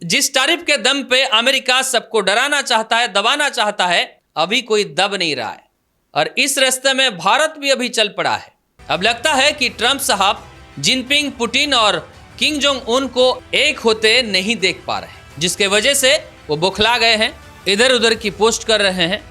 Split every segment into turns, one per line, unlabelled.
जिस तारीफ के दम पे अमेरिका सबको डराना चाहता है, दबाना चाहता है, अभी कोई दब नहीं रहा है और इस रास्ते में भारत भी अभी चल पड़ा है। अब लगता है कि ट्रंप साहब जिनपिंग, पुतिन और किंग जोंग उन को एक होते नहीं देख पा रहे, जिसके वजह से वो बौखला गए हैं, इधर उधर की पोस्ट कर रहे हैं।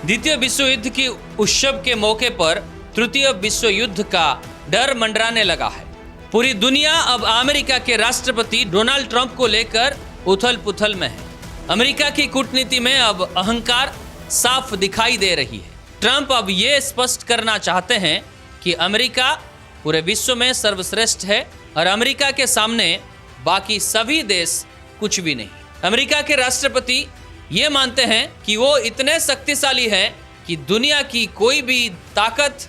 द्वितीय विश्व युद्ध की उत्सव के मौके पर तृतीय विश्व युद्ध का डर मंडराने लगा है। पूरी दुनिया अब अमेरिका के राष्ट्रपति डोनाल्ड ट्रंप को लेकर उथल पुथल में है। अमेरिका की कूटनीति में अब अहंकार साफ दिखाई दे रही है। ट्रंप अब ये स्पष्ट करना चाहते हैं कि अमेरिका पूरे विश्व में सर्वश्रेष्ठ है और अमेरिका के सामने बाकी सभी देश कुछ भी नहीं। अमेरिका के राष्ट्रपति ये मानते हैं कि वो इतने शक्तिशाली हैं कि दुनिया की कोई भी ताकत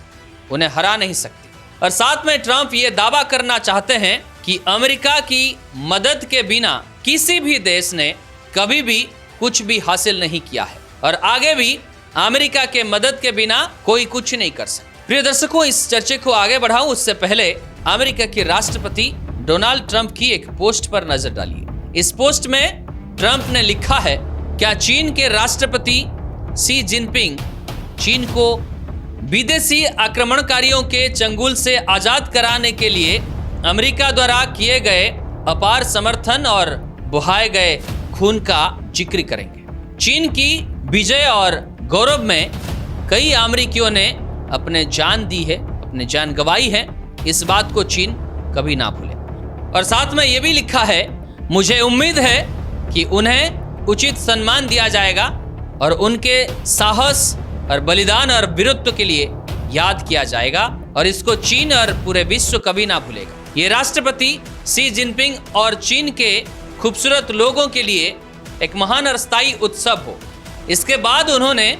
उन्हें हरा नहीं सकती। और साथ में ट्रंप ये दावा करना चाहते हैं कि अमेरिका की मदद के बिना किसी भी देश ने कभी भी कुछ भी हासिल नहीं किया है और आगे भी अमेरिका के मदद के बिना कोई कुछ नहीं कर सकता। प्रिय दर्शकों, इस चर्चे को आगे बढ़ाऊं उससे पहले अमेरिका के राष्ट्रपति डोनाल्ड ट्रंप की एक पोस्ट पर नजर डालिए। इस पोस्ट में ट्रंप ने लिखा है, क्या चीन के राष्ट्रपति शी जिनपिंग चीन को विदेशी आक्रमणकारियों के चंगुल से आजाद कराने के लिए अमेरिका द्वारा किए गए अपार समर्थन और बहाए गए खून का जिक्र करेंगे। चीन की विजय और गौरव में कई अमेरिकियों ने अपने जान दी है, अपने जान गंवाई है। इस बात को चीन कभी ना भूले। और साथ में ये भी लिखा है, मुझे उम्मीद है कि उन्हें उचित सम्मान दिया जाएगा और उनके साहस और बलिदान और वीरत्व के लिए याद किया जाएगा और इसको चीन और पूरे विश्व कभी ना भूलेगा। ये राष्ट्रपति शी जिनपिंग और चीन के खूबसूरत लोगों के लिए एक महान और स्थायी उत्सव हो। इसके बाद उन्होंने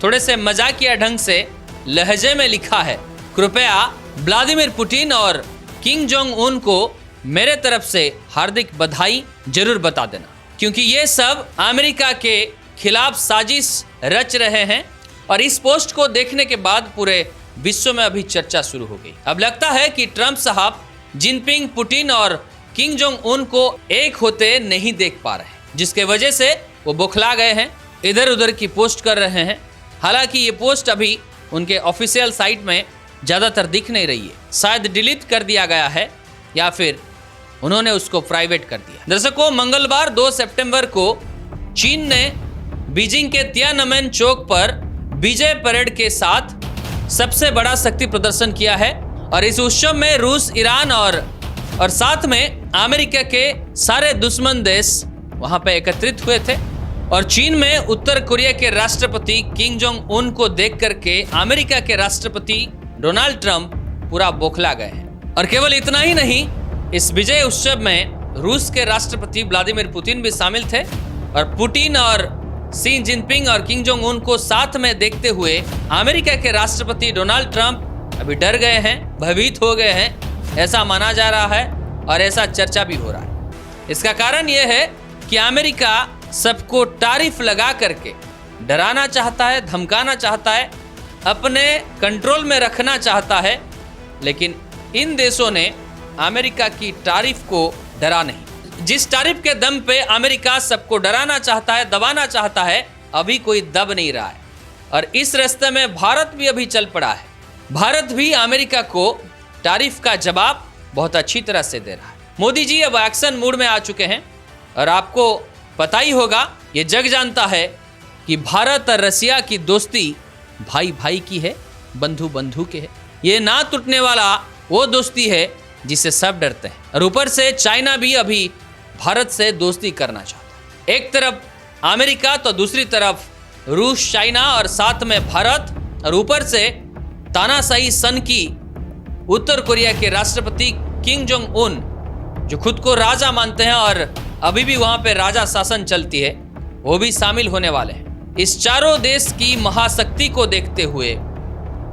थोड़े से मजाकिया ढंग से लहजे में लिखा है, कृपया व्लादिमीर पुतिन और किंग जोंग उन को मेरे तरफ से हार्दिक बधाई जरूर बता देना, क्योंकि ये सब अमेरिका के खिलाफ साजिश रच रहे हैं। और इस पोस्ट को देखने के बाद पूरे विश्व में अभी चर्चा शुरू हो गई। अब लगता है कि ट्रंप साहब जिनपिंग, पुतिन और किंग जोंग उन को एक होते नहीं देख पा रहे, जिसके वजह से वो बौखला गए हैं, इधर उधर की पोस्ट कर रहे हैं। हालांकि ये पोस्ट अभी उनके ऑफिशियल साइट में ज़्यादातर दिख नहीं रही है, शायद डिलीट कर दिया गया है या फिर उन्होंने उसको प्राइवेट कर दिया। दर्शकों, मंगलवार 2 सितंबर को चीन ने बीजिंग के तियानमेन चौक पर विजय परेड के साथ सबसे बड़ा शक्ति प्रदर्शन किया है और इस उत्सव में रूस, ईरान और साथ में अमेरिका के सारे दुश्मन देश वहां पे एकत्रित हुए थे। और चीन में उत्तर कोरिया के राष्ट्रपति किंग जोंग उन को देख करके अमेरिका के राष्ट्रपति डोनाल्ड ट्रंप पूरा बौखला गए हैं। और केवल इतना ही नहीं, इस विजय उत्सव में रूस के राष्ट्रपति व्लादिमीर पुतिन भी शामिल थे और पुतिन और शी जिनपिंग और किंग जोंग उन को साथ में देखते हुए अमेरिका के राष्ट्रपति डोनाल्ड ट्रंप अभी डर गए हैं, भयभीत हो गए हैं, ऐसा माना जा रहा है और ऐसा चर्चा भी हो रहा है। इसका कारण यह है कि अमेरिका सबको तारीफ लगा करके डराना चाहता है, धमकाना चाहता है, अपने कंट्रोल में रखना चाहता है, लेकिन इन देशों ने अमेरिका की तारीफ को डरा नहीं। जिस तारीफ के दम पे अमेरिका सबको डराना चाहता है, दबाना चाहता है, अभी कोई दब नहीं रहा है और इस रास्ते में भारत भी अभी चल पड़ा है। भारत भी अमेरिका को तारीफ का जवाब बहुत अच्छी तरह से दे रहा है। मोदी जी अब एक्शन मूड में आ चुके हैं और आपको पता ही होगा, ये जग जानता है कि भारत और रसिया की दोस्ती भाई भाई की है, बंधु बंधु के है। ये ना टूटने वाला वो दोस्ती है जिससे सब डरते हैं। और ऊपर से चाइना भी अभी भारत से दोस्ती करना चाहता है। एक तरफ अमेरिका तो दूसरी तरफ रूस, चाइना और साथ में भारत और ऊपर से तानाशाही सन की उत्तर कोरिया के राष्ट्रपति किंग जोंग उन, जो खुद को राजा मानते हैं और अभी भी वहां पे राजा शासन चलती है, वो भी शामिल होने वाले हैं। इस चारों देश की महाशक्ति को देखते हुए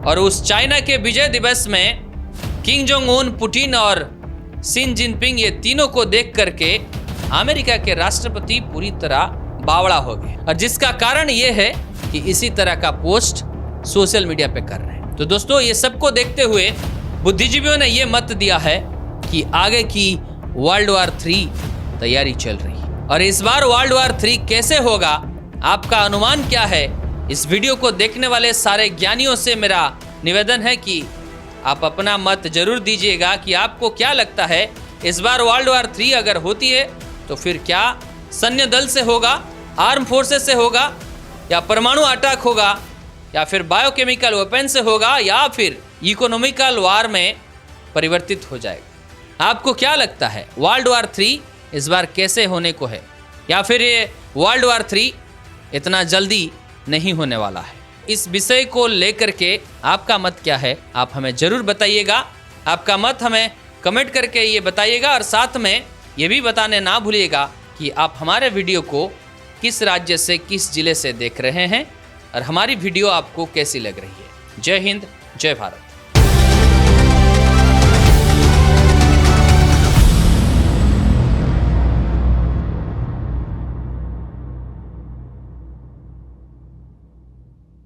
और उस चाइना के विजय दिवस में किंग जोंग उन, पुतिन और शी जिनपिंग, ये तीनों को देख करके अमेरिका के राष्ट्रपति पूरी तरह बावड़ा हो गए। और जिसका कारण ये है कि इसी तरह का पोस्ट सोशल मीडिया पे कर रहे हैं। तो दोस्तों, ये सबको देखते हुए बुद्धिजीवियों ने ये मत दिया है कि आगे की वर्ल्ड वॉर 3 तैयारी चल रही है। और इस बार वर्ल्ड वॉर 3 कैसे होगा, आपका अनुमान क्या है? इस वीडियो को देखने वाले सारे ज्ञानियों से मेरा निवेदन है कि आप अपना मत जरूर दीजिएगा कि आपको क्या लगता है, इस बार वर्ल्ड वॉर 3 अगर होती है तो फिर क्या सैन्य दल से होगा, आर्म फोर्सेस से होगा, या परमाणु अटैक होगा, या फिर बायोकेमिकल वेपन से होगा, या फिर इकोनॉमिकल वार में परिवर्तित हो जाएगा। आपको क्या लगता है वर्ल्ड वॉर 3 इस बार कैसे होने को है, या फिर ये वर्ल्ड वॉर 3 इतना जल्दी नहीं होने वाला है? इस विषय को लेकर के आपका मत क्या है, आप हमें जरूर बताइएगा। आपका मत हमें कमेंट करके ये बताइएगा, और साथ में ये भी बताने ना भूलिएगा कि आप हमारे वीडियो को किस राज्य से, किस जिले से देख रहे हैं, और हमारी वीडियो आपको कैसी लग रही है। जय हिंद, जय भारत।